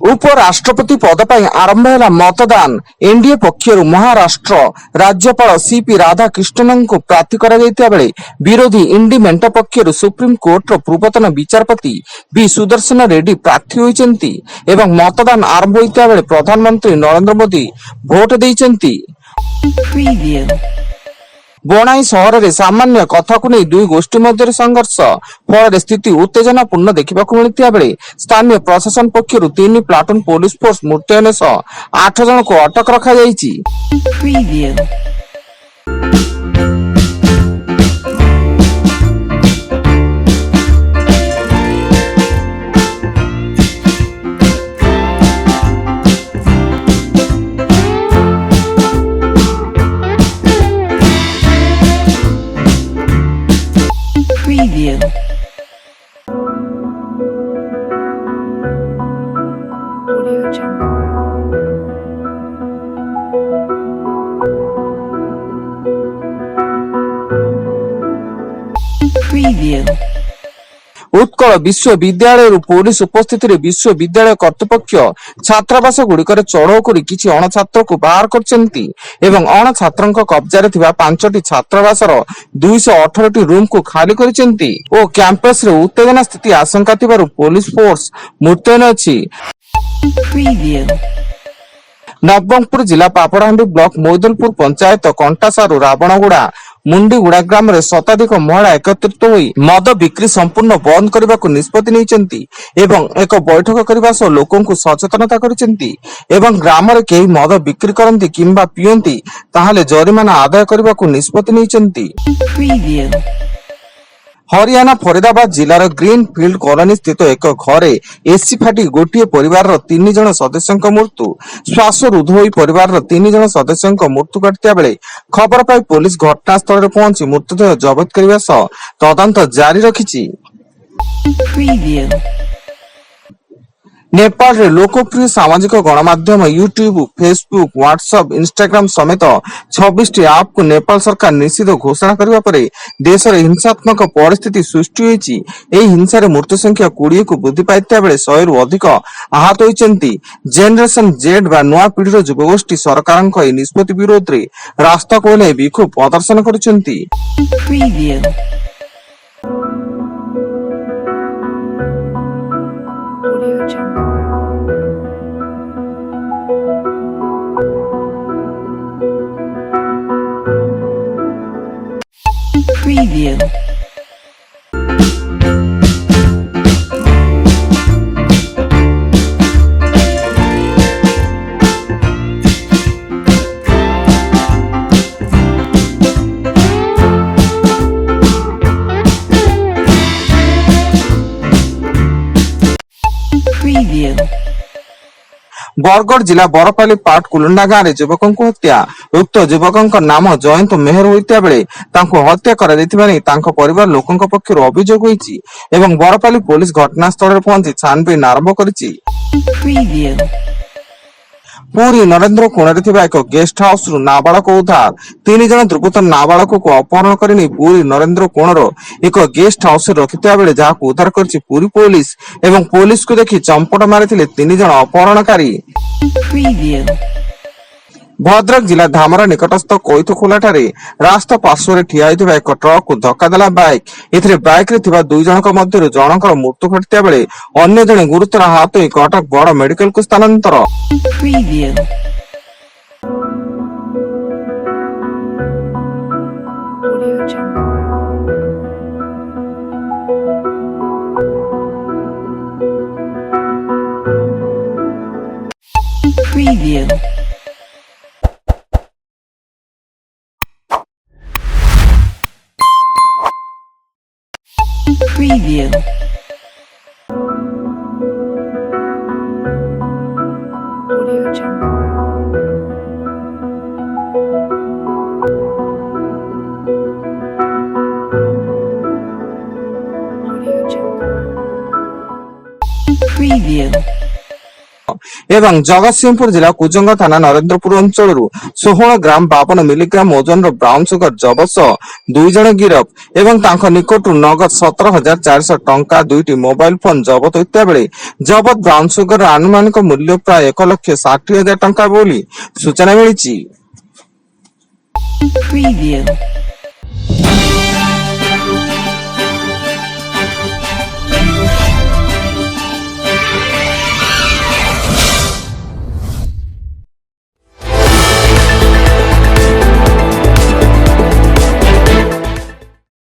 उपराष्ट्रपति पद पर आरंभ है मतदान। एनडीए पक्षर महाराष्ट्र राज्यपाल सीपी राधाकृष्णन को प्रार्थी करा बेले विरोधी इंडी मेंट पक्षर सुप्रीम कोर्टर पूर्वतन विचारपति बी सुदर्शन रेड्डी प्रार्थी होती एवं मतदान आरंभ होता बेले प्रधानमंत्री नरेंद्र मोदी भोट देइचंती। बणाई सहर में सामान्य कथा को नहीं दुई गोष्ठी मध्य संघर्ष फल स्थिति उत्तेजनापूर्ण देखा मिलता बेले स्थानीय प्रशासन पक्षर 3 प्लाटून पुलिस फोर्स मुतयन सह 8 जन को अटक रखा जायछि। Preview. Audio Jungle. Preview. Utkal विश्वविद्यालय पुलिस उपस्थित विश्वविद्यालय कर्तृपक्ष छात्रावास गुड़िकर चढ़ऊ कर किसी अणछात्र को बाहर करछंती एवं अणछात्र कब्जा 5टी छात्रावासर 218 रूम को खाली करछंती और कैंपस रे उत्तेजना स्थिति आशंका थिबारु पुलिस फोर्स मुतयन अछि। नवरंगपुर जिला पापड़ाहांडी ब्लॉक मोइदलपुर पंचायत कंटासारू रावणगुड़ा मुंडीगुड़ा ग्राम रे शताधिक महिला एकत्रित होई मद बिक्री संपूर्ण बंद करने को निष्पत्ति नेइचंती एवं एक बैठक करने सह लोकों को सचेतनता करिसेंती एवं ग्राम रे केही मद बिक्री करंती किंबा पियंती ताहाले जरिमाना आदाय करने को निष्पत्ति नेइचंती। हरियाणा फरीदाबाद जिलार ग्रीन फील्ड कॉलोनी स्थित एक घरे एसी फाटी गोटे परिवार 3 जन सदस्यों मृत्यु श्वासरुद्ध होई परिवार 3 जन सदस्यों मृत्यु घटिता बेले खबर पाई पुलिस घटनास्थल में पहुंची मृतदेह जबत करने सह तदंत जारी रखिछि। नेपाल रे लोकप्रिय सामाजिक गणमाध्यम यूट्यूब फेसबुक व्हाट्सएप इंस्टाग्राम समेत 26 ऐप को नेपाल सरकार निषिद्ध घोषणा करने पर देश में हिंसात्मक परिस्थिति सृष्टि होईछि। एही हिंसा रे मृत्यु संख्या 20 को वृद्धि पाइता बेले 100 रु अधिक आहत होइछन्ति। जेनरेशन जेड बा नुआ पीढ़ीर युवगोष्ठी सरकारक एही निष्पत्ति विरोध रे रास्ता को नै विक्षोभ प्रदर्शन करिसेंति। Audio Jungle. Preview. Preview. Bargarh जिला बरपाली पाट कुलुंडा गाँव में युवकों को हत्या उक्त युवकों नाम जयंत मेहर होता बेले हत्या कर परिवार लोकों पक्षर अभियोग होईछि एवं बरपाली पुलिस घटनास्थल में पहुंची छानबीन आरंभ करिछि। पुरी नरेंद्र कोणरे थिबा एक गेस्ट हाउस रु नाबालक उद्धार 3 जन दुर्बृत्त नाबालक को अपहरण करनी पुरी नरेंद्र कोणर एक गेस्ट हाउस रखिता बेले जहां उद्धार करछि पुरी पुलिस एवं पुलिस को देखि चंपट मारिथिले 3 जन अपहरणकारी। भद्रक जिला धामरा निकटस्थ कोइथखोला ठारे रास्ता पार्श्व ठिया होइथिबा एक ट्रक को धक्का देला बाइक एथिरे बाइक रे थिबा 2 जनक मध्यरु जनकर मृत्यु घटिता बेले अन्य जने गुरुतर आहत होई कटक बड़ मेडिकल को स्थानांतर। Audio Jungle. Preview. Preview. Audio Jungle. Audio Jungle. Preview. ଏବଂ ଜଗତସିଂହପୁର ଜିଲ୍ଲା କୁଜଙ୍ଗ ଥାନା ନରେନ୍ଦ୍ରପୁର ଅଞ୍ଚଳରୁ 16 ଗ୍ରାମ 52 ମିଲିଗ୍ରାମ ଓଜନର ବ୍ରାଉନ ସୁଗର ଜବତ ସହ 2 ଜଣ ଗିରଫ ଏବଂ ତାଙ୍କ ନିକଟରୁ ନଗଦ 17,400 ଟଙ୍କା 2ଟି ମୋବାଇଲ ଫୋନ ଜବତ ହୋଇଥିବା ବେଳେ ଜବତ ବ୍ରାଉନ ସୁଗରର ଆନୁମାନିକ ମୂଲ୍ୟ ପ୍ରାୟ 1,60,000 ଟଙ୍କା ବୋଲି ସୂଚନା ମିଳିଛି। Preview.